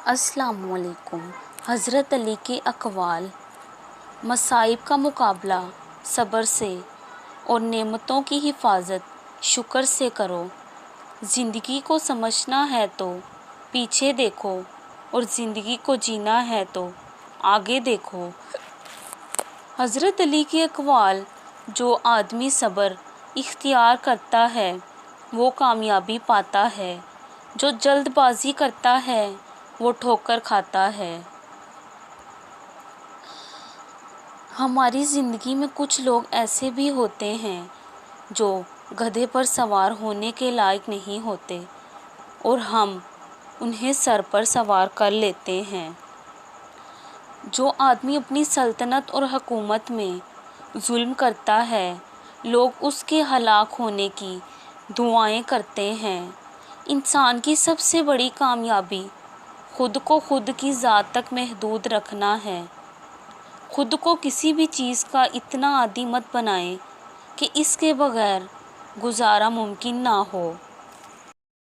السلام علیکم۔ حضرت علی کے اقوال: مصائب کا مقابلہ صبر سے اور نعمتوں کی حفاظت شکر سے کرو۔ زندگی کو سمجھنا ہے تو پیچھے دیکھو اور زندگی کو جینا ہے تو آگے دیکھو۔ حضرت علی کے اقوال: جو آدمی صبر اختیار کرتا ہے وہ کامیابی پاتا ہے، جو جلد بازی کرتا ہے وہ ٹھوکر کھاتا ہے۔ ہماری زندگی میں کچھ لوگ ایسے بھی ہوتے ہیں جو گدھے پر سوار ہونے کے لائق نہیں ہوتے اور ہم انہیں سر پر سوار کر لیتے ہیں۔ جو آدمی اپنی سلطنت اور حکومت میں ظلم کرتا ہے لوگ اس کے ہلاک ہونے کی دعائیں کرتے ہیں۔ انسان کی سب سے بڑی کامیابی خود کو خود کی ذات تک محدود رکھنا ہے۔ خود کو کسی بھی چیز کا اتنا عادی مت بنائیں کہ اس کے بغیر گزارا ممکن نہ ہو۔